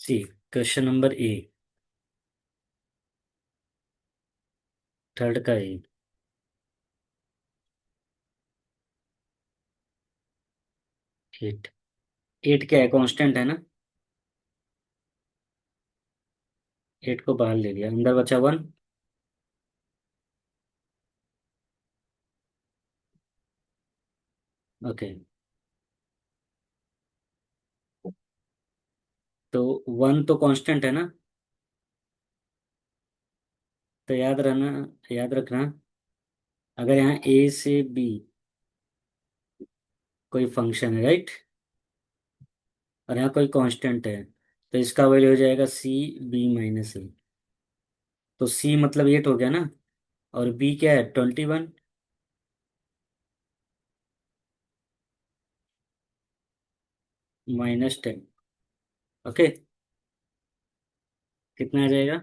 C. Question number A. Third का A. 8। 8 क्या है, कांस्टेंट है ना। 8 को बाहर ले लिया, अंदर बचा 1। ओके। तो 1 तो कांस्टेंट है ना। तो याद रखना, अगर यहाँ ए से बी कोई फंक्शन है, राइट, और यहाँ कोई कांस्टेंट है, तो इसका वैल्यू हो जाएगा सी B-A। तो सी मतलब 8 हो गया ना, और बी क्या है, 21 -10। ओके। कितना आ जाएगा।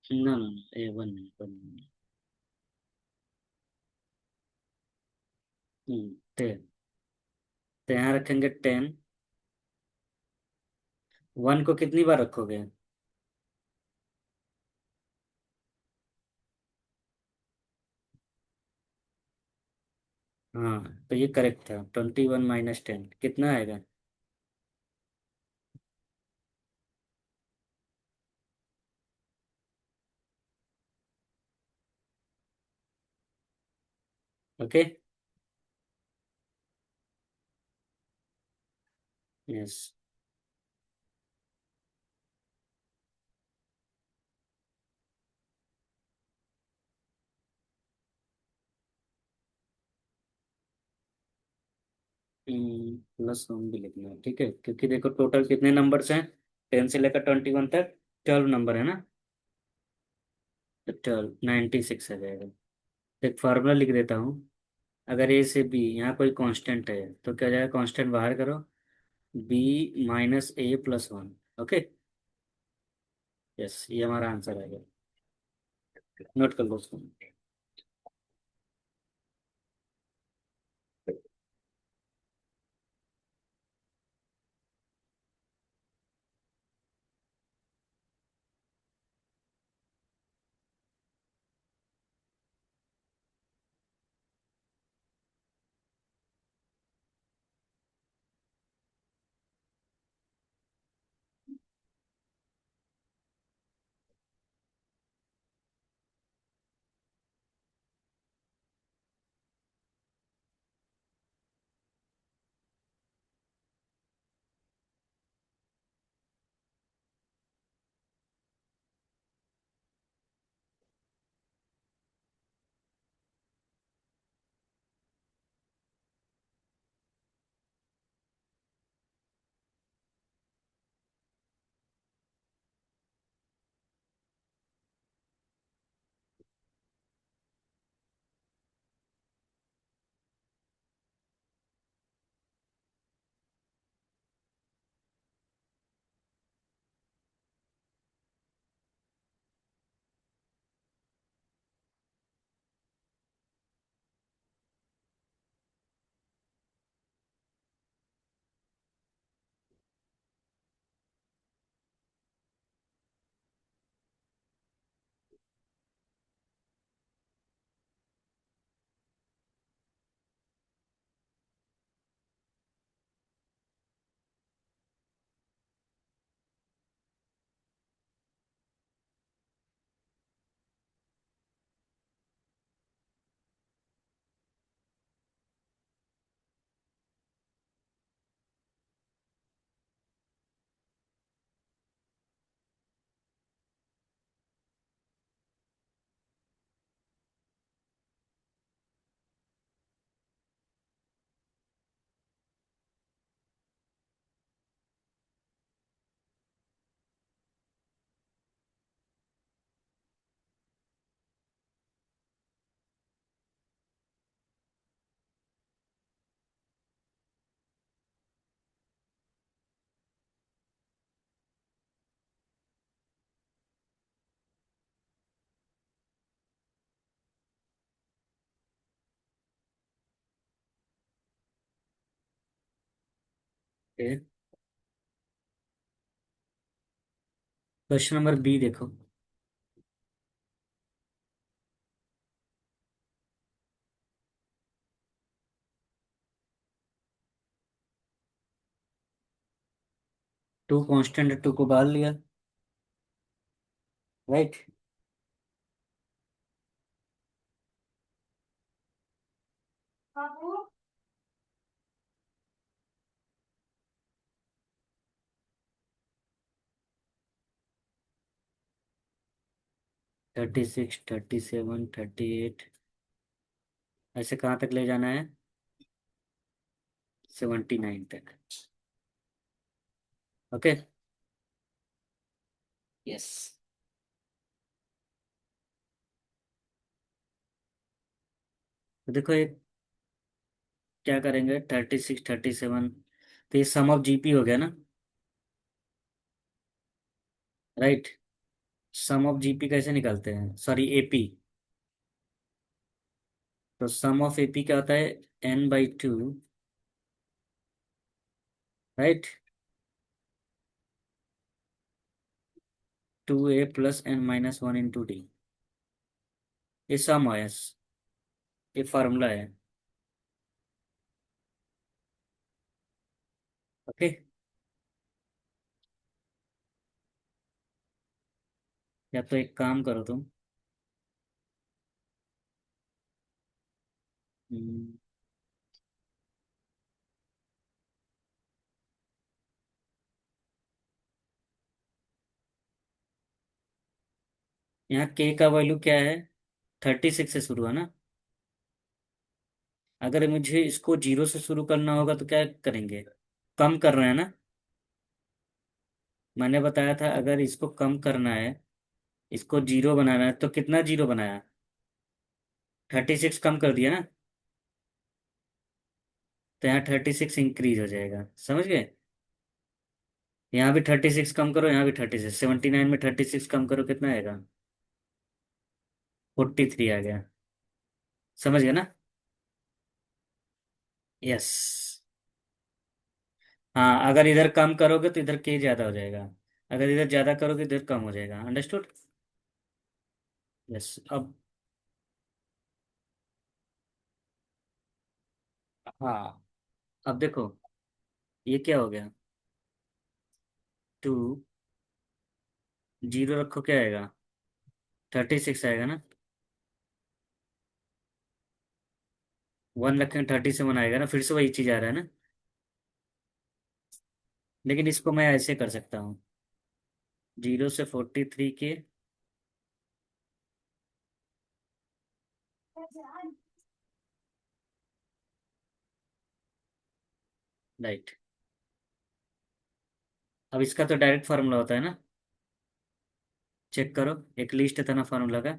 ना ना, A1 नहीं, 1 नहीं। 10। तो यहाँ रखेंगे 10। 1 को कितनी बार रखोगे। हाँ, तो ये करेक्ट था। 21 -10 कितना आएगा। ओके। यस। प्लस 1 भी लिखना है, ठीक है, क्योंकि देखो टोटल कितने नंबर्स हैं। 10 से लेकर 21 तक 12 नंबर है ना। तो 12 96 आ जाएगा। एक फार्मूला लिख देता हूँ। अगर ए से बी यहाँ कोई कांस्टेंट है, तो क्या हो जाएगा, कांस्टेंट बाहर करो, B-A+1। ओके। यस, ये हमारा आंसर आएगा। नोट कर लो उसको। क्वेश्चन नंबर बी देखो। 2 कांस्टेंट, 2 को बाहर लिया, राइट। 36, 37, 38, ऐसे कहाँ तक ले जाना है? 79 तक। ओके। यस। तो देखो ये क्या करेंगे, 36, 37, तो ये सम ऑफ जीपी हो गया ना, राइट। सम ऑफ जीपी कैसे निकालते हैं, सॉरी एपी। तो सम ऑफ एपी क्या होता है? n/2, right. 2a plus n-1 × d। ये सम है, ये फार्मूला है। ओके। या तो एक काम करो तुम, हम्म, यहाँ k का वैल्यू क्या है? 36 से शुरू है ना। अगर मुझे इसको 0 से शुरू करना होगा तो क्या करेंगे? कम कर रहे हैं ना। मैंने बताया था अगर इसको कम करना है, इसको 0 बनाना है, तो कितना 0 बनाया? 36 कम कर दिया ना। तो यहाँ 36 इंक्रीज हो जाएगा, समझ गए। यहाँ भी 36 कम करो, यहाँ भी 36, 79 में 36 कम करो, कितना आएगा? 43 आ गया। समझ गए ना। यस। हाँ, अगर इधर कम करोगे तो इधर के ज्यादा हो जाएगा, अगर इधर ज्यादा करोगे इधर कम हो जाएगा, अंडरस्टूड। यस। अब हाँ, अब देखो ये क्या हो गया, 2, 0 रखो, क्या आएगा? 36 आएगा ना। 1 रखें, 37 आएगा ना, फिर से वही चीज आ रहा है ना। लेकिन इसको मैं ऐसे कर सकता हूँ, 0 से 43 के, राइट। अब इसका तो डायरेक्ट फार्मूला होता है ना, चेक करो, एक लिस्ट था ना फार्मूला का।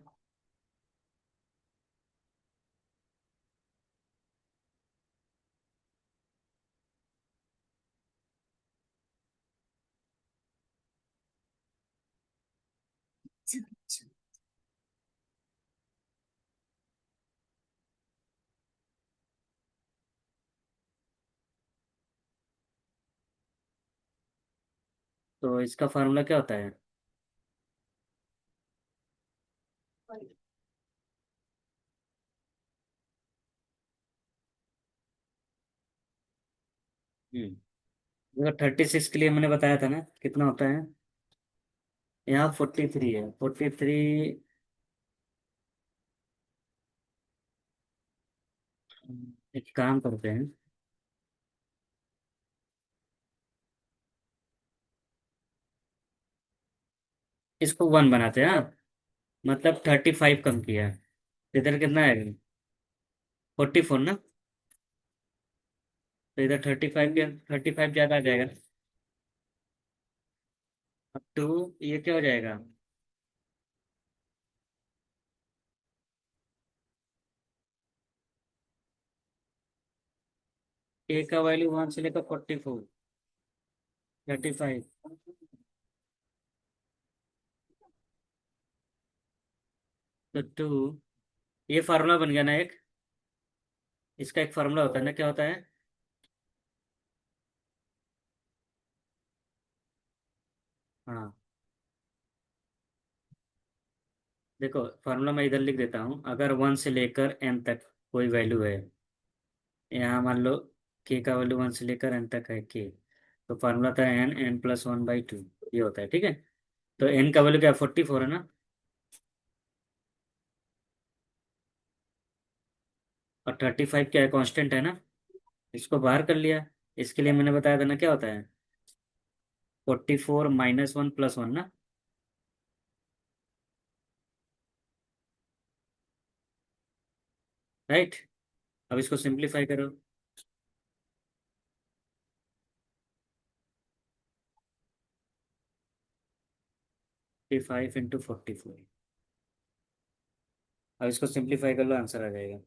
तो इसका फार्मूला क्या होता है? अगर 36 के लिए मैंने बताया था ना कितना होता है, यहाँ 43 है, 43। एक काम करते हैं, इसको 1 बनाते हैं, हाँ। मतलब 35 कम किया है, इधर कितना है? 44 ना। तो इधर 35 के, 35 ज्यादा आ जाएगा। अब टू, ये क्या हो जाएगा? ए का वैल्यू 1 से लेकर 44, 35। तो 2, ये फार्मूला बन गया ना एक, इसका एक फार्मूला होता है ना, क्या होता है? हाँ, देखो फार्मूला मैं इधर लिख देता हूँ। अगर 1 से लेकर n तक कोई वैल्यू है, यहाँ मान लो k का वैल्यू 1 से लेकर n तक है k, तो फार्मूला था n+1/2, ये होता है, ठीक है। तो n का वैल्यू क्या 44 है ना, और 35 क्या है, कांस्टेंट है ना। इसको बाहर कर लिया। इसके लिए मैंने बताया था ना क्या होता है, 44 - 1 + 1 ना, राइट। अब इसको सिंप्लीफाई करो। 55 × 44। अब इसको सिंप्लीफाई कर लो, आंसर आ जाएगा।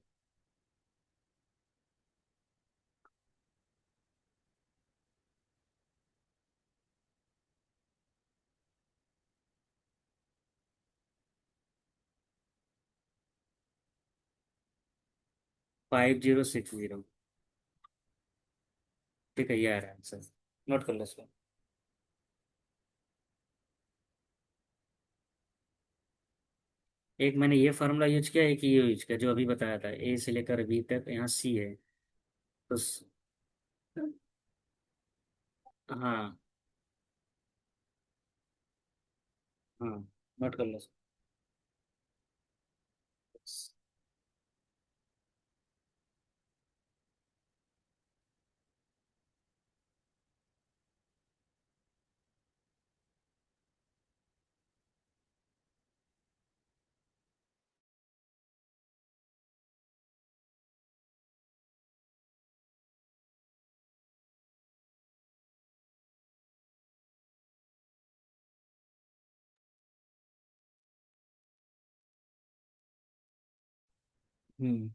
5060। ठीक है, ये आ रहा है आंसर। नोट कर लो इसको। एक मैंने ये फार्मूला यूज किया, एक ये यूज किया जो अभी बताया था, ए से लेकर बी तक, यहाँ सी है। तो हाँ। हाँ, नोट कर लो। हम्म।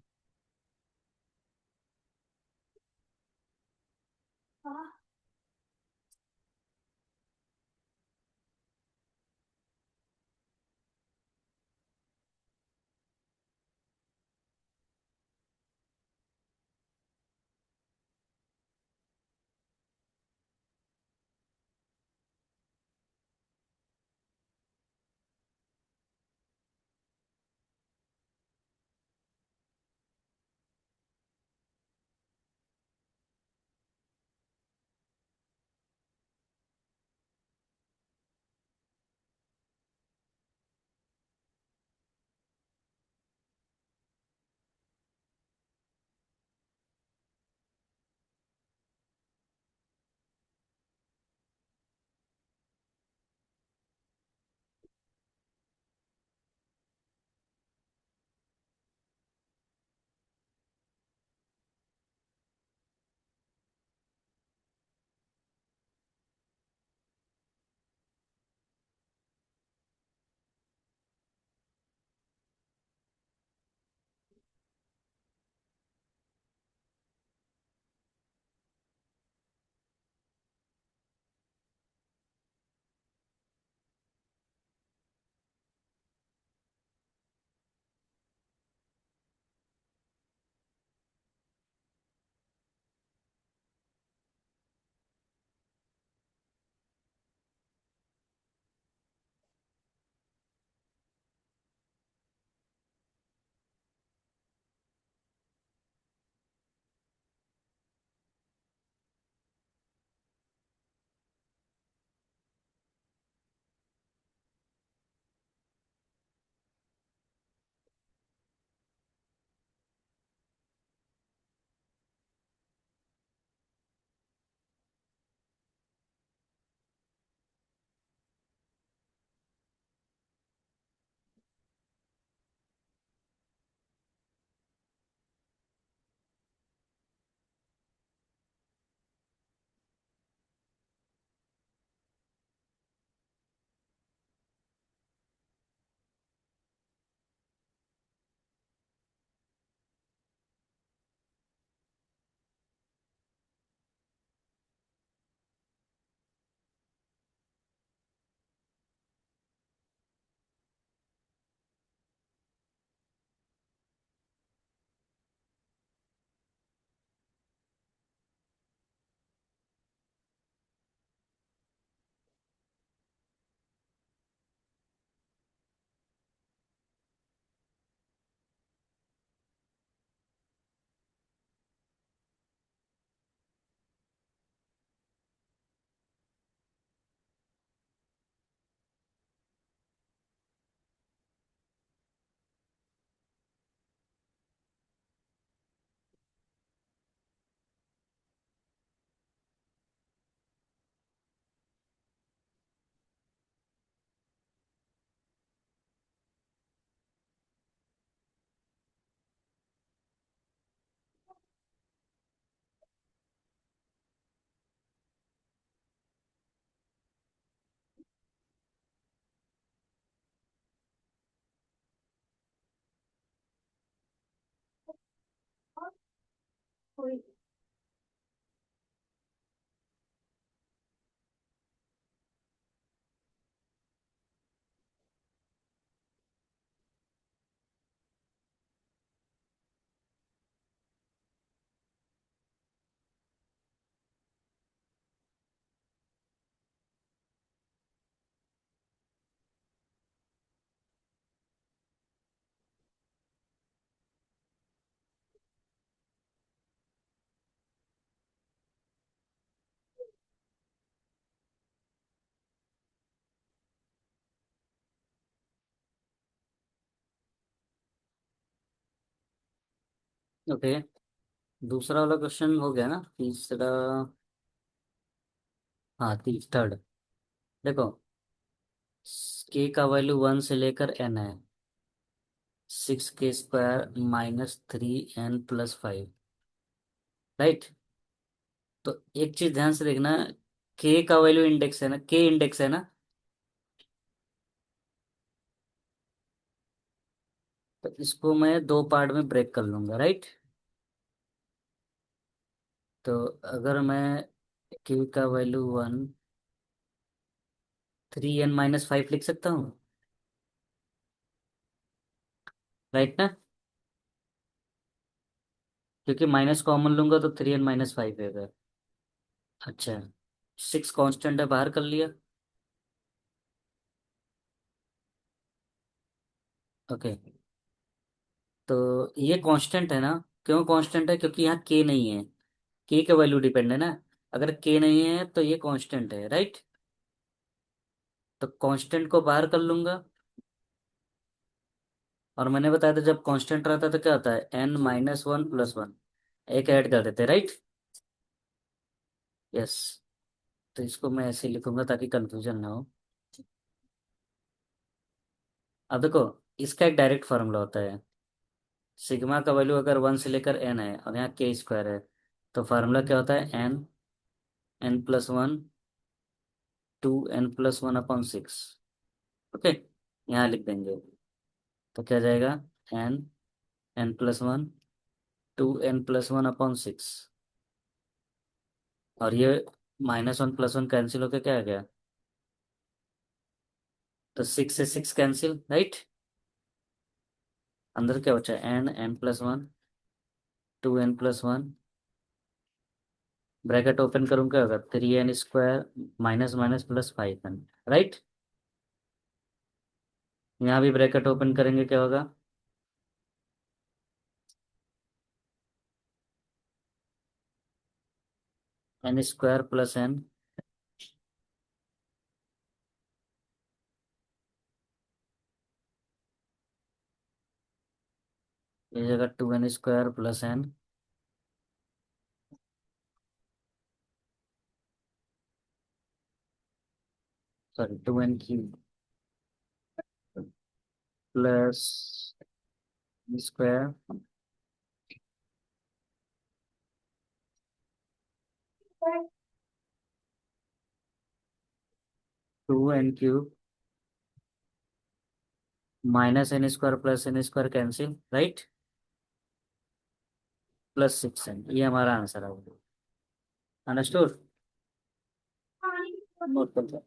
ओके, दूसरा वाला क्वेश्चन हो गया ना, तीसरा। हाँ, थर्ड। देखो, के का वैल्यू 1 से लेकर n है। 6k² -3n+5। राइट। तो एक चीज ध्यान से देखना, के का वैल्यू इंडेक्स है ना, के इंडेक्स है ना। तो इसको मैं दो पार्ट में ब्रेक कर लूंगा, राइट। तो अगर मैं के का वैल्यू 3n-5 लिख सकता हूँ, राइट ना। क्योंकि माइनस कॉमन लूंगा तो 3n-5 है। अच्छा, 6 कांस्टेंट है, बाहर कर लिया। ओके, तो ये कांस्टेंट है ना। क्यों कांस्टेंट है? क्योंकि यहाँ के नहीं है। के का वैल्यू डिपेंड है ना। अगर के नहीं है तो ये कांस्टेंट है, राइट। तो कांस्टेंट को बाहर कर लूंगा। और मैंने बताया था जब कांस्टेंट रहता है तो क्या होता है, n-1 + 1। एक ऐड कर देते, राइट। यस। तो इसको मैं ऐसे लिखूंगा ताकि कंफ्यूजन ना हो। अब देखो, इसका एक डायरेक्ट फार्मूला होता है। सिग्मा का वैल्यू अगर 1 से लेकर n है और यहाँ k² है, तो फार्मूला क्या होता है, n+1 2n+1/6। ओके, यहाँ लिख देंगे। तो क्या जाएगा, n+1 2n+1/6। और ये -1 + 1 कैंसिल होकर क्या आ गया, तो 6 से 6 कैंसिल, राइट। अंदर क्या बचा, n+1 2n+1, ब्रैकेट ओपन करूँ क्या होगा, 3n² minus minus +5n, right. यहाँ भी ब्रैकेट ओपन करेंगे क्या होगा, n² + n। ये जगह 2n² + n, sorry 2n³ +2n³ -n² + n² cancel, right. +6n, ये हमारा आंसर है। अंडरस्टूड। नोट कर लो।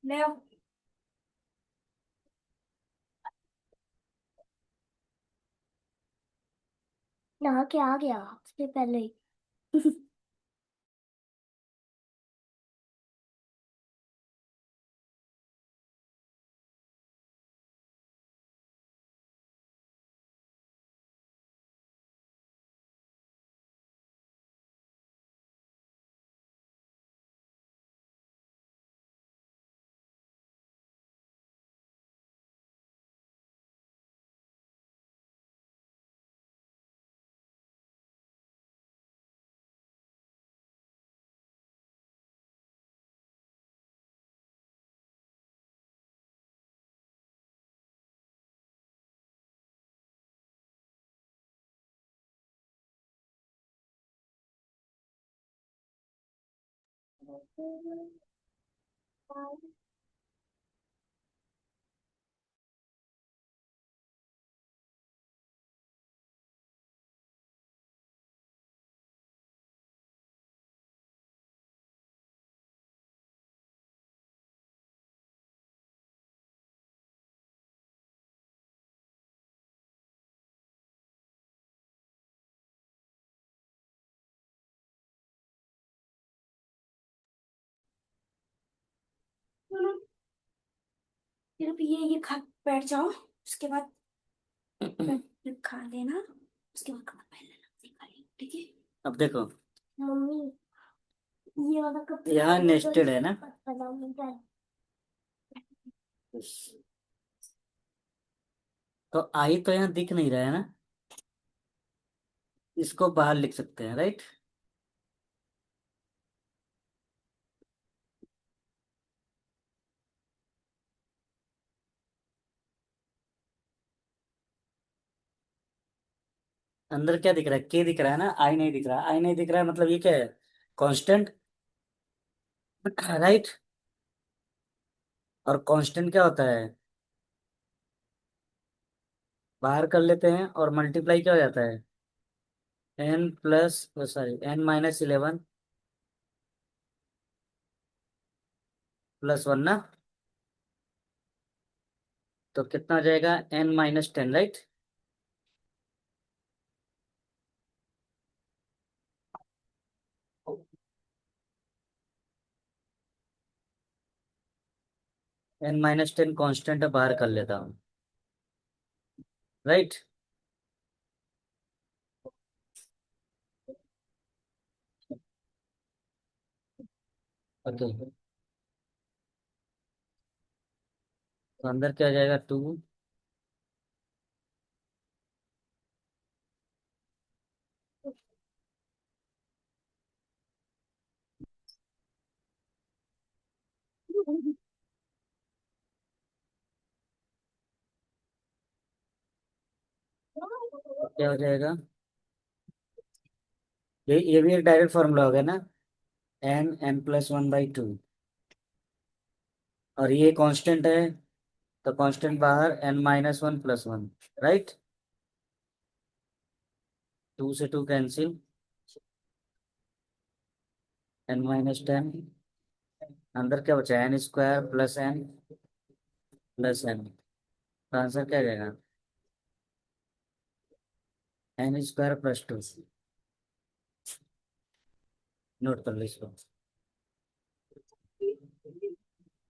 ले आओ। नहा के आ गया उससे पहले ही। फिर भी ये खा बैठ जाओ, उसके बाद फिर खा लेना, उसके बाद खाना पहन लेना, फिर खा लेना, ठीक है। अब देखो, मम्मी ये वाला कब यहाँ नेस्टेड है ना, बनाऊंगा। तो आई तो यहाँ दिख नहीं रहा है ना, इसको बाहर लिख सकते हैं, राइट। अंदर क्या दिख रहा है, के दिख रहा है ना, आई नहीं दिख रहा, आई नहीं दिख रहा है मतलब ये क्या है, कांस्टेंट, राइट। और कांस्टेंट क्या होता है, बाहर कर लेते हैं और मल्टीप्लाई क्या हो जाता है, एन प्लस, सॉरी n-11 +1 ना, तो कितना हो जाएगा, n-10, राइट। n-10 कांस्टेंट है, बाहर कर लेता हूँ, राइट। ओके, तो अंदर क्या आ जाएगा, 2, क्या हो जाएगा, ये भी एक डायरेक्ट फॉर्मूला हो गया ना, n+1/2, और ये कांस्टेंट है, तो कांस्टेंट बाहर n-1 +1, राइट। 2 से 2 कैंसिल, n-10, अंदर क्या बचा, n² + n+n, तो आंसर क्या आ जाएगा, n² + 2, नोट कर लो इसको,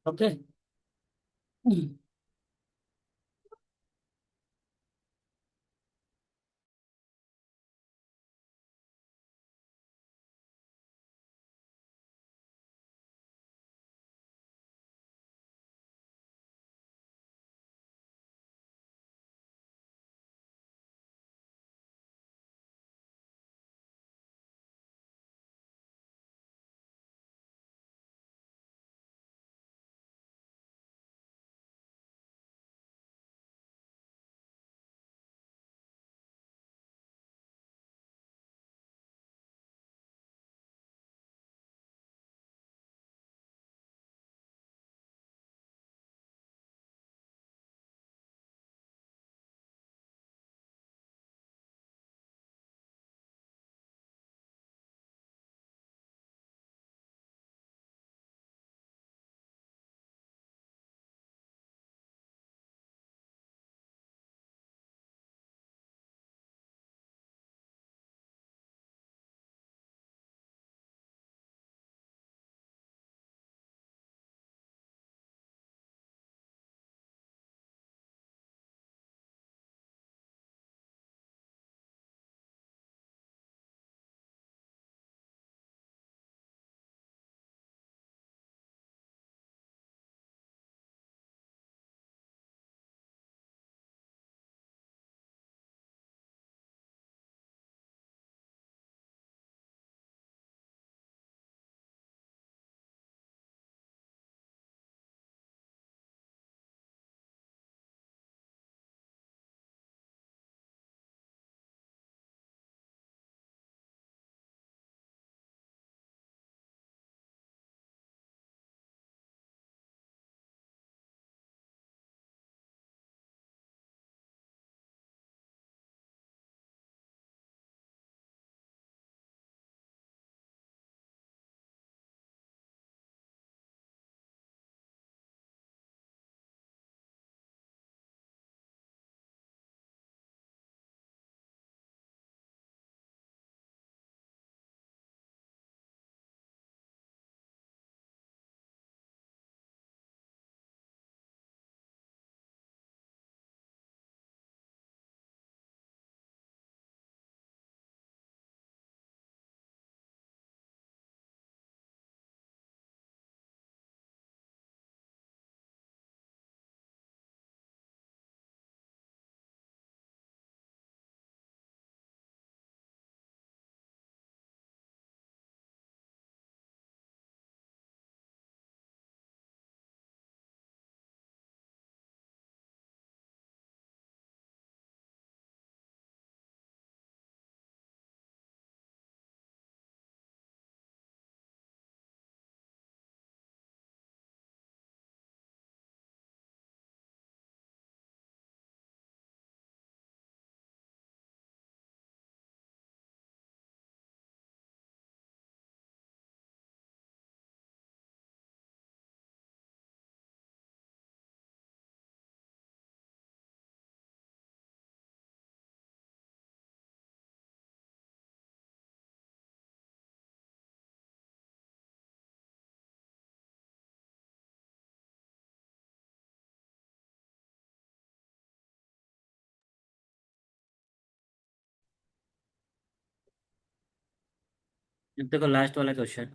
ओके। अब देखो लास्ट वाला क्वेश्चन।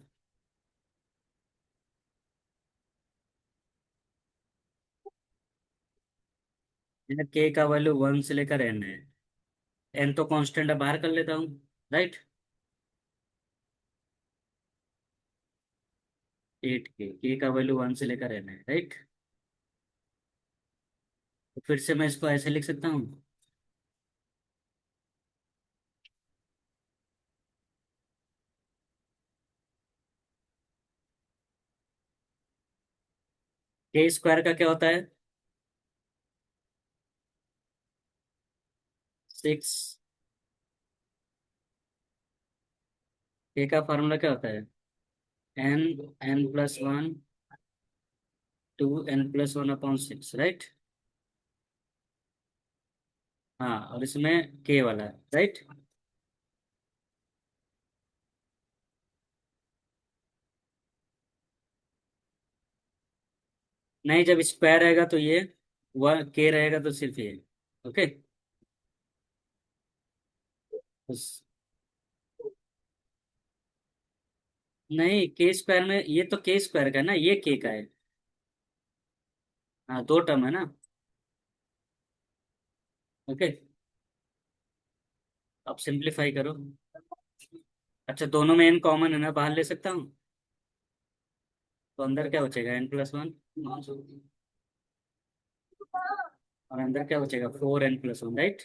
के का वैल्यू 1 से लेकर n है। n तो कांस्टेंट है, बाहर कर लेता हूँ। राइट। 8 के का वैल्यू 1 से लेकर n है, राइट। तो फिर से मैं इसको ऐसे लिख सकता हूँ। के स्क्वायर का क्या होता है? 6। के का फार्मूला क्या होता है? n, n+1 2 n+1/6, right. हाँ, और इसमें के वाला है, राइट। नहीं, जब स्क्वायर रहेगा तो ये, वन के रहेगा तो सिर्फ ये। ओके। बस। नहीं, के स्क्वायर में ये तो के स्क्वायर का है ना, ये के का है। हाँ, दो टर्म है ना। ओके। अब सिंप्लीफाई करो। अच्छा, दोनों में एन कॉमन है ना, बाहर ले सकता हूँ। तो अंदर क्या बचेगा? n+1। और अंदर क्या बचेगा? 4n+1, right.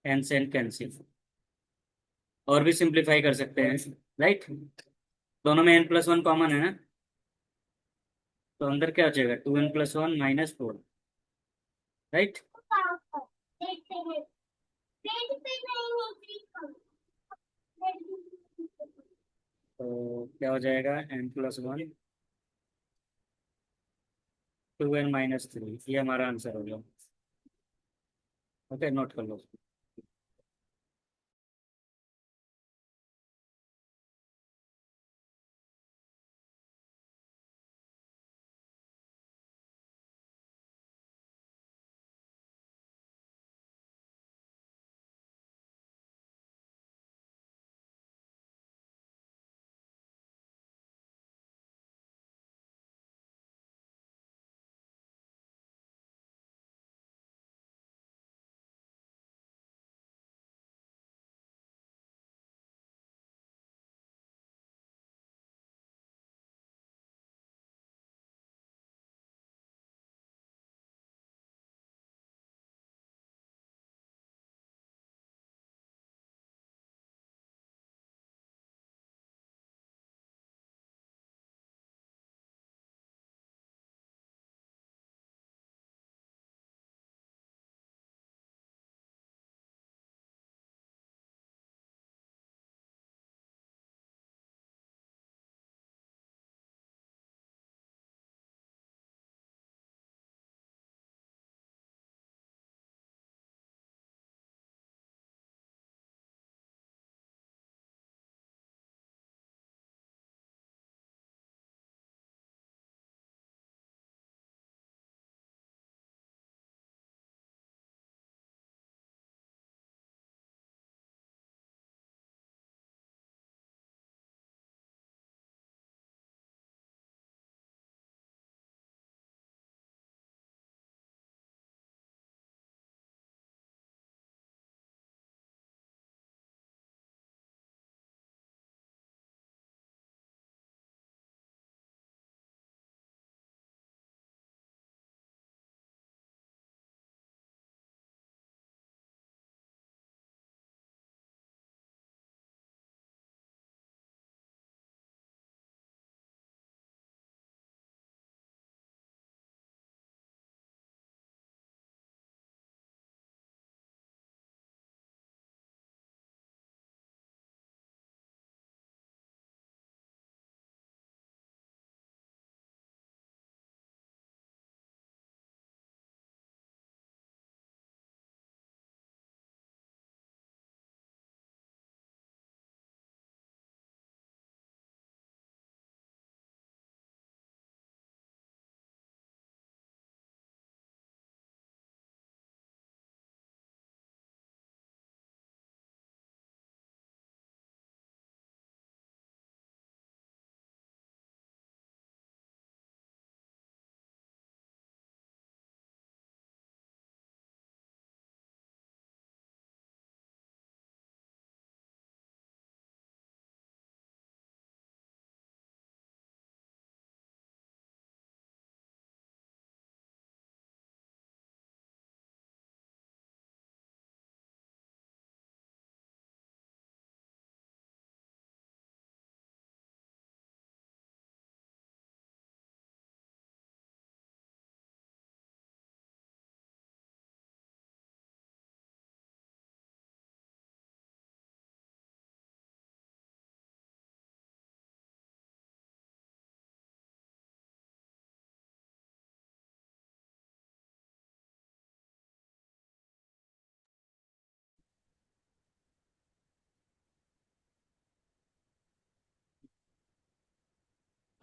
एन से एन कैंसिल। और भी सिंप्लीफाई कर सकते हैं, राइट। दोनों में n+1 कॉमन है ना। तो अंदर क्या बचेगा? 2n+1 - 4, right. तो क्या हो जाएगा? n+1 2n - 3, ये हमारा आंसर हो गया। ओके, नोट कर लो।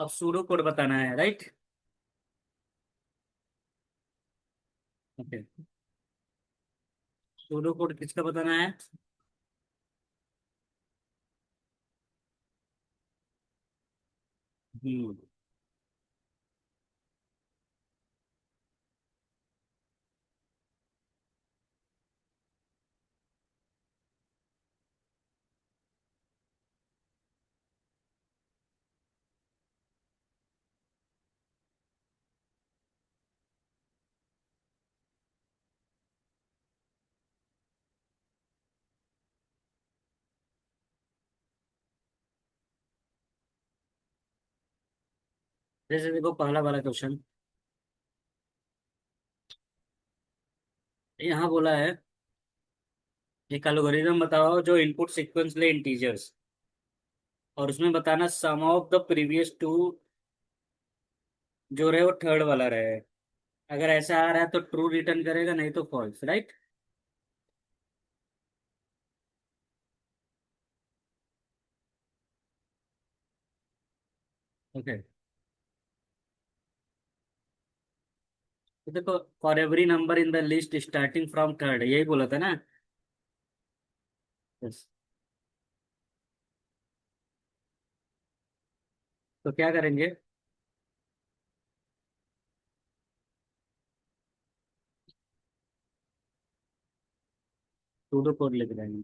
अब सूडो कोड बताना है, राइट? ओके। सूडो कोड किसका बताना है? हम्म। जैसे देखो पहला वाला क्वेश्चन, यहाँ बोला है एक एल्गोरिदम बताओ जो इनपुट सीक्वेंस ले इंटीजर्स, और उसमें बताना सम ऑफ द प्रीवियस टू जो रहे वो थर्ड वाला रहे। अगर ऐसा आ रहा है तो ट्रू रिटर्न करेगा, नहीं तो फॉल्स, राइट? ओके। तो देखो, for every number in the list starting from third, यही बोला था ना? यस। तो क्या करेंगे? सूडो कोड लिख देंगे।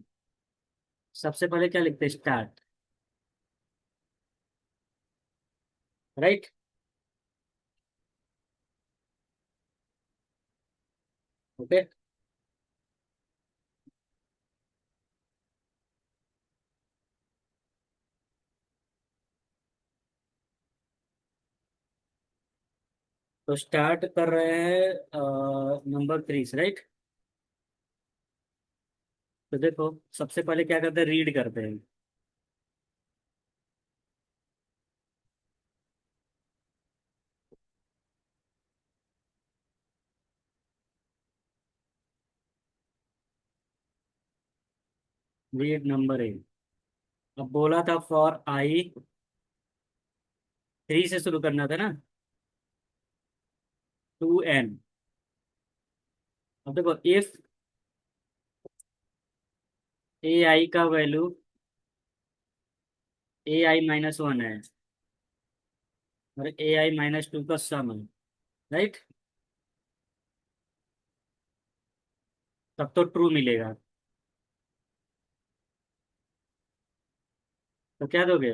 सबसे पहले क्या लिखते हैं? Start, right? ओके। तो स्टार्ट कर रहे हैं नंबर 3 से, राइट? तो देखो, सबसे पहले क्या करते हैं? रीड करते हैं। Read number 8। अब बोला था फॉर आई 3 से शुरू करना था ना, टू एन। अब देखो, इफ ए आई का वैल्यू ए आई माइनस वन है और ए आई माइनस टू का सम है, राइट? तब तो ट्रू मिलेगा। तो क्या दोगे?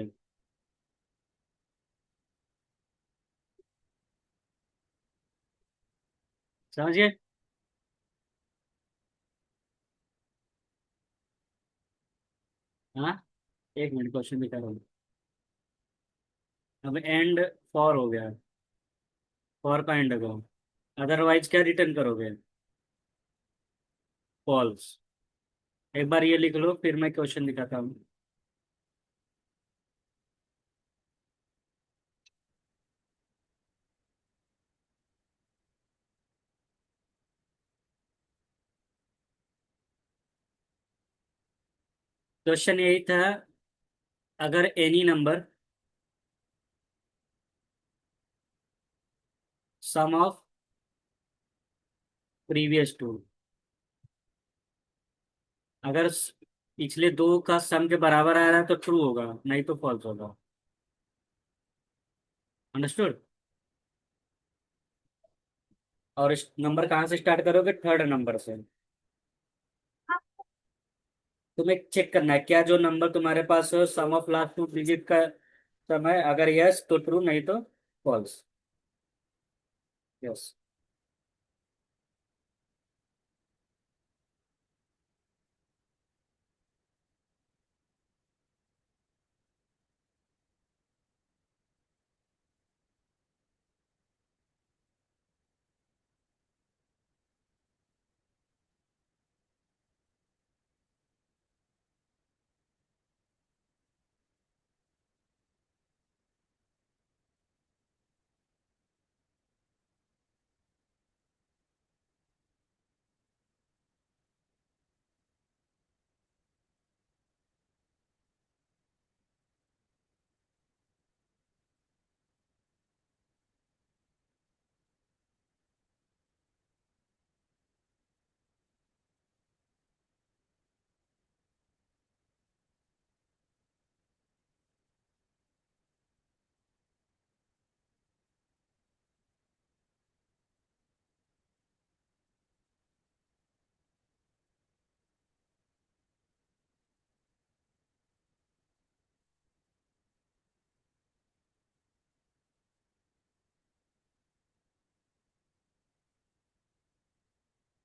समझिए। हाँ, एक मिनट, क्वेश्चन दिखा रहा हूँ। अब एंड फॉर हो गया, फॉर का एंड करो, अदरवाइज क्या रिटर्न करोगे? फॉल्स। एक बार ये लिख लो, फिर मैं क्वेश्चन दिखाता हूँ। क्वेश्चन यही था, अगर any number sum of previous two, अगर पिछले दो का सम के बराबर आ रहा है तो ट्रू होगा, नहीं तो फॉल्स होगा। अंडरस्टूड? और इस नंबर कहाँ से स्टार्ट करोगे? थर्ड नंबर से। तुम्हें चेक करना है क्या जो नंबर तुम्हारे पास सम ऑफ लास्ट टू डिजिट का सम है, अगर यस तो ट्रू, नहीं तो फॉल्स। यस।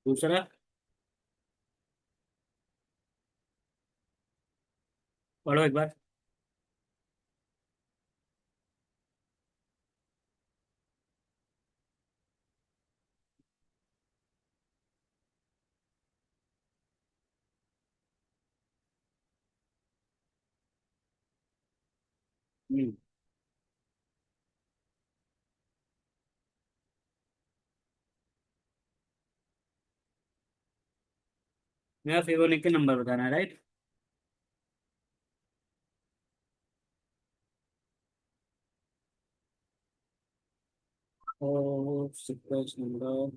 दूसरा, पढ़ो एक बार। हम्म। मेरा फिबोनाची नंबर बताना है, राइट? और सीक्वेंस नंबर।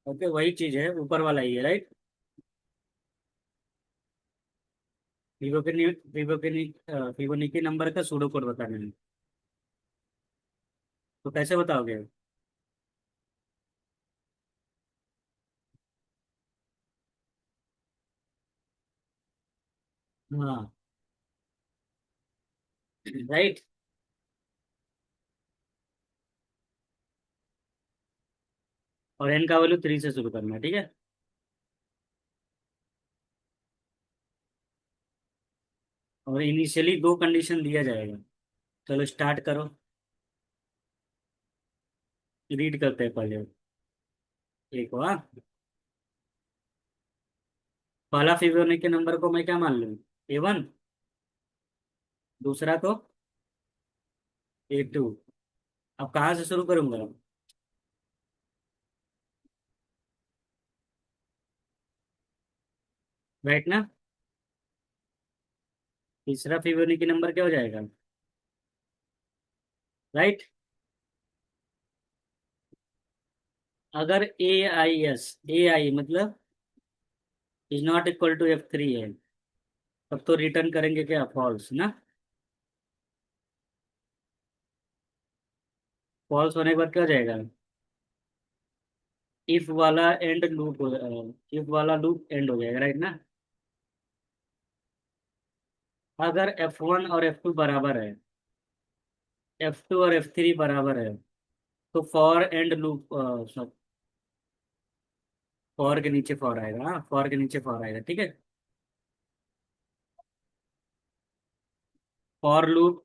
ओके, वही चीज है, ऊपर वाला ही है, राइट? फिबोनाची नंबर का सूडो कोड बताना है। तो कैसे बताओगे? हाँ, राइट। और एन का वैल्यू 3 से शुरू करना है, ठीक है? और इनिशियली दो कंडीशन दिया जाएगा। चलो स्टार्ट करो। रीड करते हैं पहले। एक हुआ। पहला फिबोनाची नंबर को मैं क्या मान लूँ? A1। दूसरा को A2। अब कहाँ से शुरू करूंगा? राइट ना? तीसरा फिबोनाची नंबर क्या हो जाएगा? राइट। अगर ए आई मतलब is not equal to F3 है, तब तो रिटर्न करेंगे क्या? फॉल्स ना? फॉल्स होने के बाद क्या हो जाएगा? इफ वाला लूप एंड हो जाएगा, राइट ना? अगर F1 और F2 बराबर है, F2 और F3 बराबर है, तो फॉर एंड लूप, फॉर के नीचे फॉर आएगा। हाँ, फॉर के नीचे फॉर आएगा, ठीक है? फॉर लूप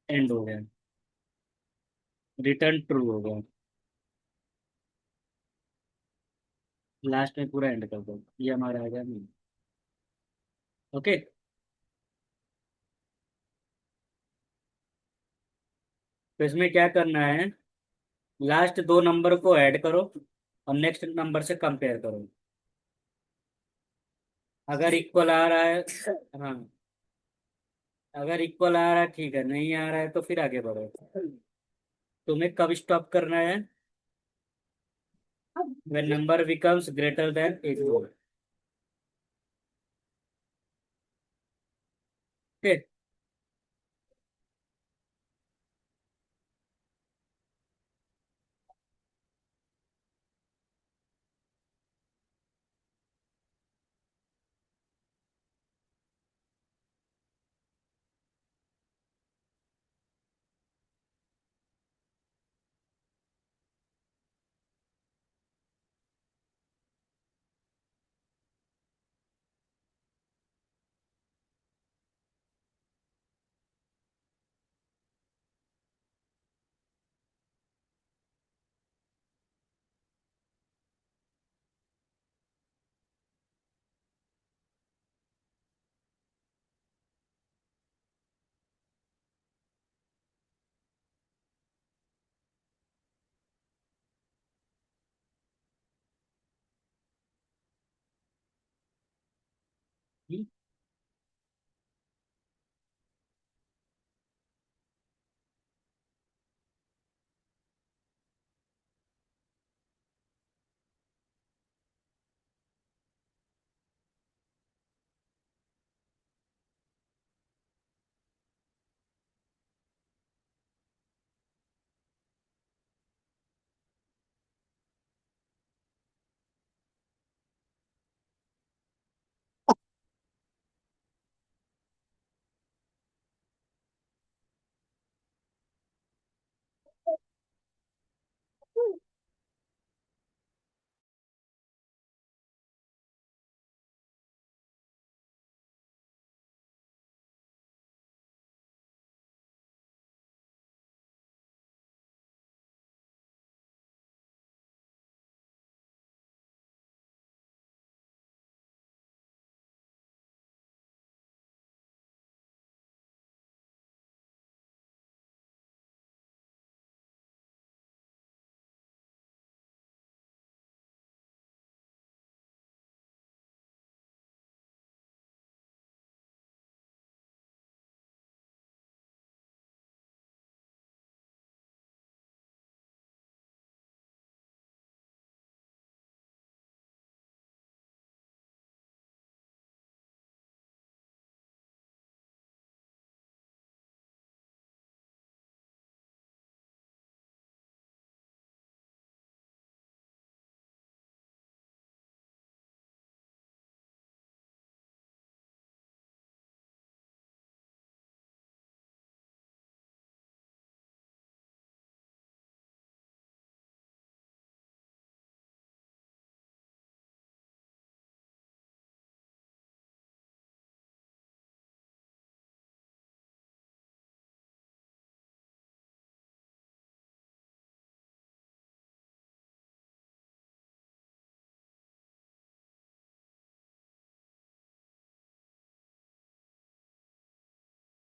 एंड हो गया, रिटर्न ट्रू हो गया। लास्ट में पूरा एंड कर दो, ये हमारा आ गया नहीं। ओके। तो इसमें क्या करना है? लास्ट दो नंबर को ऐड करो और नेक्स्ट नंबर से कंपेयर करो। अगर इक्वल आ रहा है, हाँ, अगर इक्वल आ रहा है ठीक है, नहीं आ रहा है तो फिर आगे बढ़ो। तुम्हें कब स्टॉप करना है? when number becomes greater than equal। Okay.